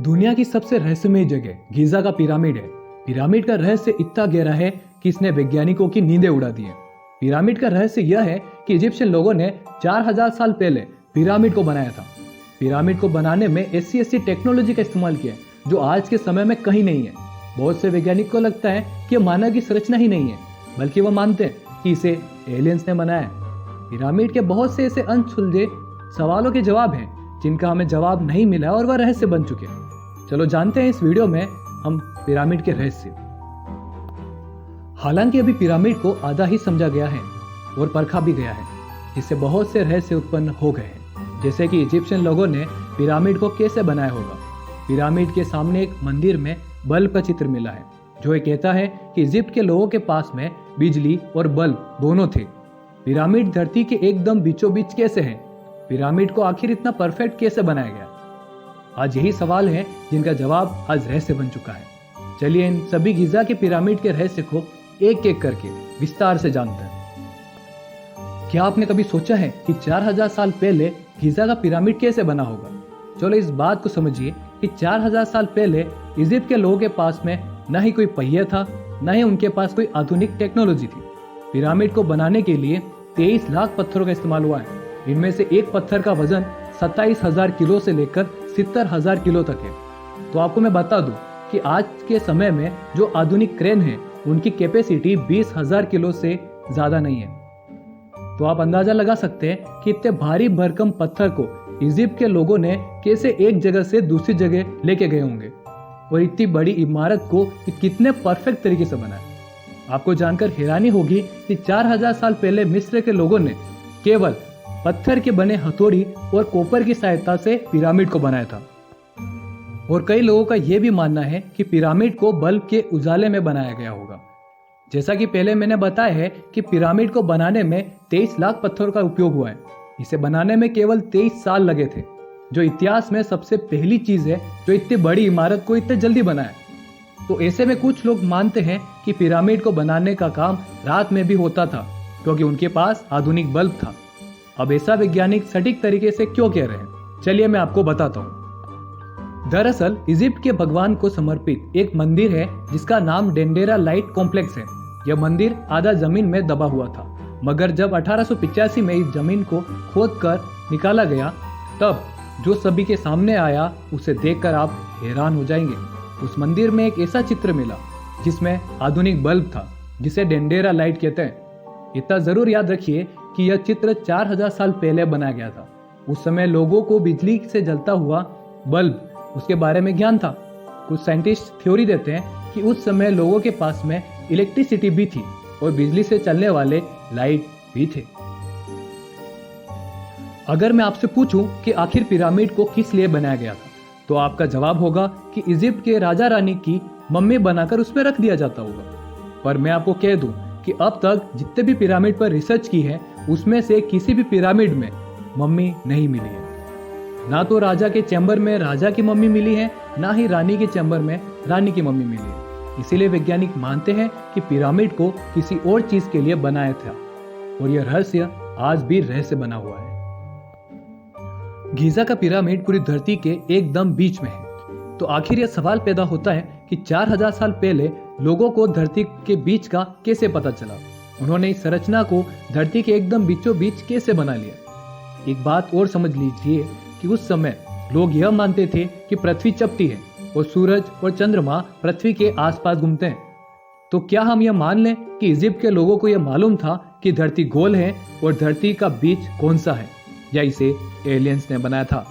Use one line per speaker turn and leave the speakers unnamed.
दुनिया की सबसे रहस्यमय जगह गीजा का पिरामिड है। पिरामिड का रहस्य इतना गहरा है कि इसने वैज्ञानिकों की नींदें उड़ा दी है। पिरामिड का रहस्य यह है कि इजिप्शियन लोगों ने 4000 साल पहले पिरामिड को बनाया था। पिरामिड को बनाने में ऐसी टेक्नोलॉजी का इस्तेमाल किया है जो आज के समय में कहीं नहीं है। बहुत से वैज्ञानिक को लगता है कि यह मानव की संरचना ही नहीं है, बल्कि वह मानते हैं कि इसे एलियंस ने बनाया है। पिरामिड के बहुत से ऐसे अनसुलझे सवालों के जवाब हैं जिनका हमें जवाब नहीं मिला और वह रहस्य बन चुके हैं। चलो जानते हैं इस वीडियो में हम पिरामिड के रहस्य। हालांकि अभी पिरामिड को आधा ही समझा गया है और परखा भी गया है, जिससे बहुत से रहस्य उत्पन्न हो गए हैं। जैसे कि इजिप्शियन लोगों ने पिरामिड को कैसे बनाया होगा। पिरामिड के सामने एक मंदिर में बल्ब का चित्र मिला है, जो ये कहता है कि इजिप्ट के लोगों के पास में बिजली और बल्ब दोनों थे। पिरामिड धरती के एकदम बीचों बीच कैसे है? पिरामिड को आखिर इतना परफेक्ट कैसे बनाया गया? आज यही सवाल है जिनका जवाब आज रहस्य बन चुका है। चलिए इन सभी गीजा के पिरामिड के रहस्य को एक एक करके विस्तार से जानते हैं। क्या आपने कभी सोचा है कि 4000 साल पहले गीजा का पिरामिड कैसे बना होगा? चलो इस बात को समझिए कि 4000 साल पहले इजिप्ट के लोगों के पास में न ही कोई पहिया था, न ही उनके पास कोई आधुनिक टेक्नोलॉजी थी। पिरामिड को बनाने के लिए 23 लाख पत्थरों का इस्तेमाल हुआ है। इनमें से एक पत्थर का वजन 27,000 किलो से लेकर 70,000 किलो तक है। तो आपको मैं बता दूं कि आज के समय में जो आधुनिक क्रेन है उनकी कैपेसिटी 20,000 किलो से ज्यादा नहीं है। तो आप अंदाजा लगा सकते हैं कि इतने भारी भरकम पत्थर को इजिप्ट के लोगों ने कैसे एक जगह से दूसरी जगह लेके गए होंगे, और इतनी बड़ी इमारत को कितने परफेक्ट तरीके से बनाया। आपको जानकर हैरानी होगी कि 4000 साल पहले मिस्र के लोगों ने केवल पत्थर के बने हथौड़ी और कॉपर की सहायता से पिरामिड को बनाया था। और कई लोगों का यह भी मानना है कि पिरामिड को बल्ब के उजाले में बनाया गया होगा। जैसा कि पहले मैंने बताया है कि पिरामिड को बनाने में 23 लाख पत्थरों का उपयोग हुआ है। इसे बनाने में केवल 23 साल लगे थे, जो इतिहास में सबसे पहली चीज है जो इतनी बड़ी इमारत को इतने जल्दी बनाया। तो ऐसे में कुछ लोग मानते हैं कि पिरामिड को बनाने का काम रात में भी होता था, क्योंकि उनके पास आधुनिक बल्ब था। अब ऐसा वैज्ञानिक सटीक तरीके से क्यों कह रहे हैं, चलिए मैं आपको बताता हूँ। दरअसल इजिप्ट के भगवान को समर्पित एक मंदिर है जिसका नाम डेंडेरा लाइट कॉम्प्लेक्स है। यह मंदिर आधा जमीन में दबा हुआ था, मगर जब 1885 में इस जमीन को खोदकर निकाला गया, तब जो सभी के सामने आया उसे देखकर आप हैरान हो जाएंगे। उस मंदिर में एक ऐसा चित्र मिला जिसमें आधुनिक बल्ब था, जिसे डेंडेरा लाइट कहते हैं। इतना जरूर याद रखिए कि यह चित्र 4000 साल पहले बनाया गया था। उस समय लोगों को बिजली से जलता हुआ बल्ब उसके बारे में ज्ञान था। कुछ साइंटिस्ट थ्योरी देते हैं कि उस समय लोगों के पास में इलेक्ट्रिसिटी भी थी और बिजली से चलने वाले लाइट भी थे। अगर मैं आपसे पूछूं कि आखिर पिरामिड को किस लिए बनाया गया था, तो आपका जवाब होगा कि इजिप्ट के राजा रानी की मम्मी बनाकर उसमें रख दिया जाता होगा। पर मैं आपको कह दूं कि अब तक जितने भी पिरामिड पर रिसर्च की है, उसमें से किसी भी पिरामिड में मम्मी नहीं मिली है। ना तो राजा के चैम्बर में राजा की मम्मी मिली है, ना ही रानी के चैम्बर में रानी की मम्मी मिली है। इसीलिए वैज्ञानिक मानते हैं कि पिरामिड को किसी और चीज के लिए बनाया था, और यह रहस्य आज भी रहस्य बना हुआ है। गीजा का पिरामिड पूरी धरती के एकदम बीच में है। तो आखिर यह सवाल पैदा होता है कि 4000 साल पहले लोगों को धरती के बीच का कैसे पता चला? उन्होंने इस संरचना को धरती के एकदम बीचों बीच कैसे बना लिया? एक बात और समझ लीजिए कि उस समय लोग यह मानते थे कि पृथ्वी चपटी है और सूरज और चंद्रमा पृथ्वी के आसपास घूमते हैं। तो क्या हम यह मान लें कि इजिप्ट के लोगों को यह मालूम था कि धरती गोल है और धरती का बीच कौन सा है, या इसे एलियंस ने बनाया था?